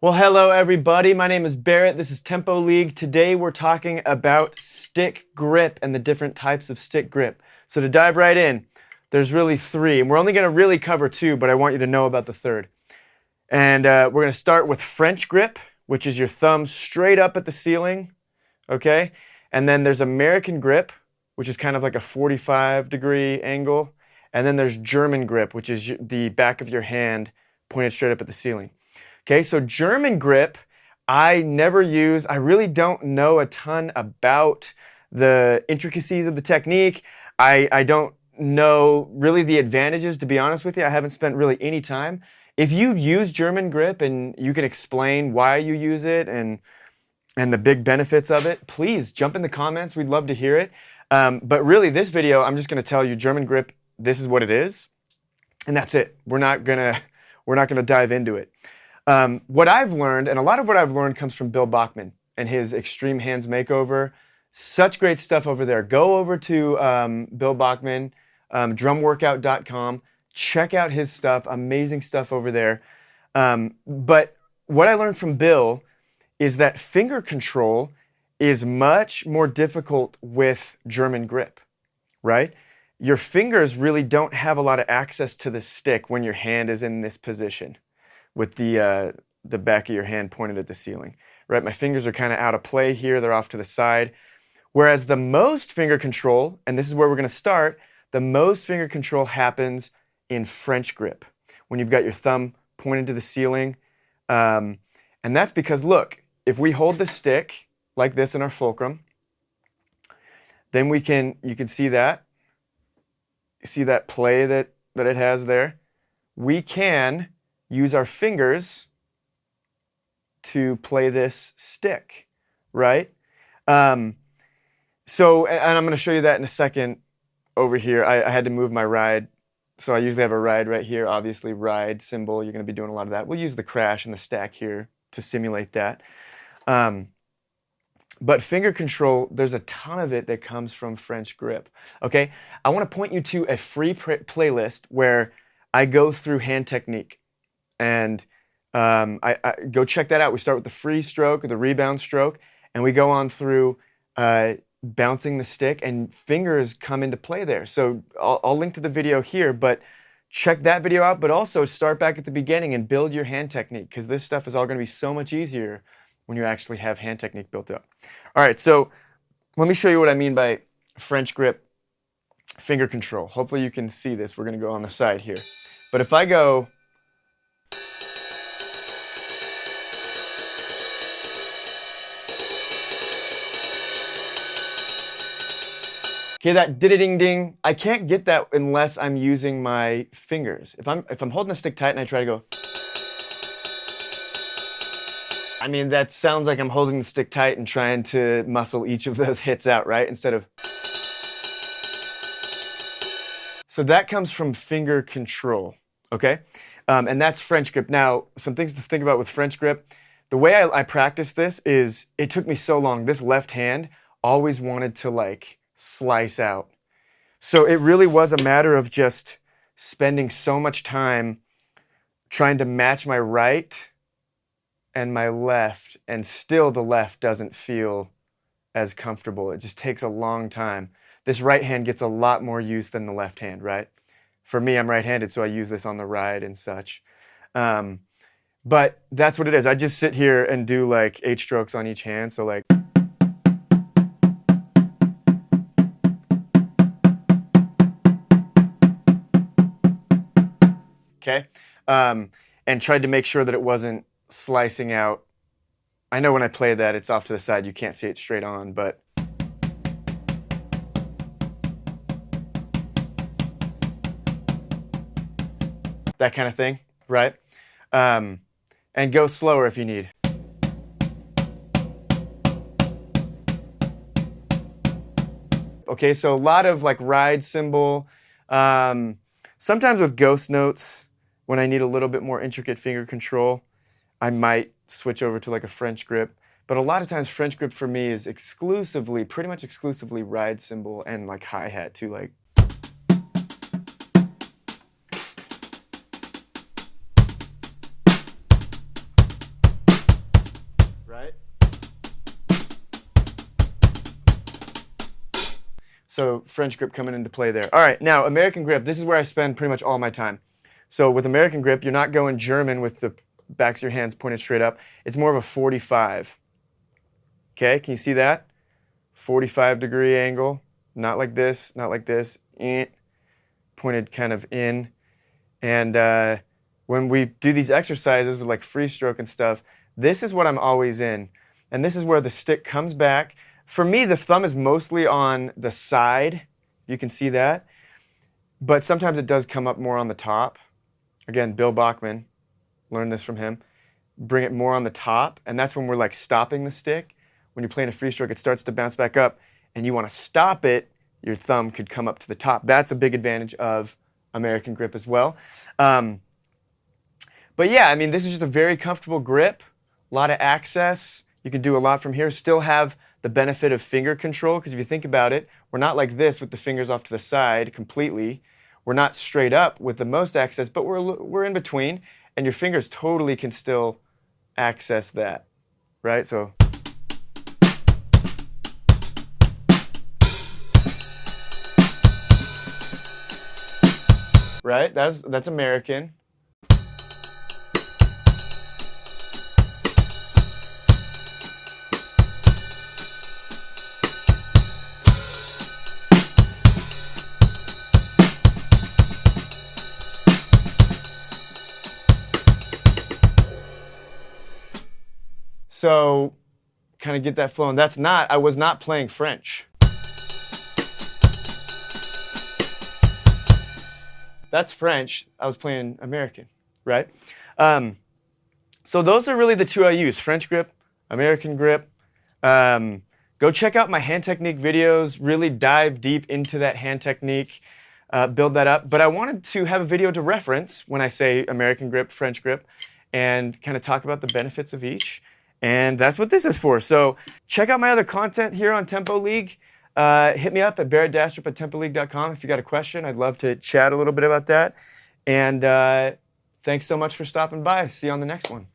Well, hello everybody. My name is Barrett. This is Tempo League. Today we're talking about stick grip and the different types of stick grip. So to dive right in, there's really three, and we're only going to really cover two, but I want you to know about the third. And we're going to start with French grip, which is your thumb straight up at the ceiling, okay? And then there's American grip, which is kind of like a 45-degree angle. And then there's German grip, which is the back of your hand pointed straight up at the ceiling. Okay, so German grip, I never use. I really don't know a ton about the intricacies of the technique. I don't know really the advantages, to be honest with you. I haven't spent really any time. If you use German grip and you can explain why you use it and the big benefits of it, please jump in the comments. We'd love to hear it. But really, this video, I'm just going to tell you German grip, this is what it is, and that's it. We're not gonna dive into it. What I've learned, and a lot of what I've learned comes from Bill Bachman and his Extreme Hands Makeover. Such great stuff over there. Go over to Bill Bachman, drumworkout.com. Check out his stuff. Amazing stuff over there. But what I learned from Bill is that finger control is much more difficult with German grip, right? Your fingers really don't have a lot of access to the stick when your hand is in this position, with the back of your hand pointed at the ceiling, right? My fingers are kind of out of play here. They're off to the side. Whereas the most finger control, and this is where we're going to start, the most finger control happens in French grip, when you've got your thumb pointed to the ceiling. And that's because, look, if we hold the stick like this in our fulcrum, then you can see that. See that play that it has there? We can use our fingers to play this stick, right? So, and I'm going to show you that in a second over here. I had to move my ride. So I usually have a ride right here, obviously ride symbol. You're going to be doing a lot of that. We'll use the crash and the stack here to simulate that. But finger control, there's a ton of it that comes from French grip, okay? I want to point you to a free playlist where I go through hand technique. And I go check that out. We start with the free stroke or the rebound stroke, and we go on through bouncing the stick, and fingers come into play there. So I'll link to the video here, but check that video out, but also start back at the beginning and build your hand technique, because this stuff is all going to be so much easier when you actually have hand technique built up. All right, so let me show you what I mean by French grip finger control. Hopefully you can see this. We're going to go on the side here. But if I go... Okay, that ding-a-ding-ding, I can't get that unless I'm using my fingers. If I'm holding the stick tight and I try to go, I mean, that sounds like I'm holding the stick tight and trying to muscle each of those hits out, right? Instead of... So that comes from finger control, okay? And that's French grip. Now, some things to think about with French grip. The way I practice this is, it took me so long. This left hand always wanted to like slice out. So it really was a matter of just spending so much time trying to match my right and my left, and still the left doesn't feel as comfortable. It just takes a long time. This right hand gets a lot more use than the left hand, right? For me, I'm right-handed, so I use this on the ride and such. But that's what it is. I just sit here and do like 8 strokes on each hand, so like... Okay, and tried to make sure that it wasn't slicing out. I know when I play that, it's off to the side. You can't see it straight on, but... that kind of thing, right? And go slower if you need. Okay, so a lot of like ride cymbal. Sometimes with ghost notes, when I need a little bit more intricate finger control, I might switch over to like a French grip. But a lot of times French grip for me is exclusively, pretty much exclusively ride cymbal and like hi-hat too, like... right? So French grip coming into play there. All right, now American grip, this is where I spend pretty much all my time. So with American grip, you're not going German with the backs of your hands pointed straight up. It's more of a 45. Okay, can you see that? 45-degree angle, not like this, not like this, pointed kind of in. And when we do these exercises with like free stroke and stuff, this is what I'm always in. And this is where the stick comes back. For me, the thumb is mostly on the side. You can see that. But sometimes it does come up more on the top. Again, Bill Bachman, learned this from him. Bring it more on the top, and that's when we're like stopping the stick. When you're playing a free stroke, it starts to bounce back up, and you want to stop it, your thumb could come up to the top. That's a big advantage of American grip as well. But yeah, I mean, this is just a very comfortable grip, a lot of access. You can do a lot from here, still have the benefit of finger control, because if you think about it, we're not like this with the fingers off to the side completely. We're not straight up with the most access, but we're in between, and your fingers totally can still access that, right? So. Right, that's American. So, kind of get that flow. And I was not playing French. That's French. I was playing American, right? So those are really the two I use, French grip, American grip. Go check out my hand technique videos, really dive deep into that hand technique, build that up. But I wanted to have a video to reference when I say American grip, French grip, and kind of talk about the benefits of each. And that's what this is for. So check out my other content here on Tempo League. Hit me up at barrettdastrup@tempoleague.com if you got a question. I'd love to chat a little bit about that. And thanks so much for stopping by. See you on the next one.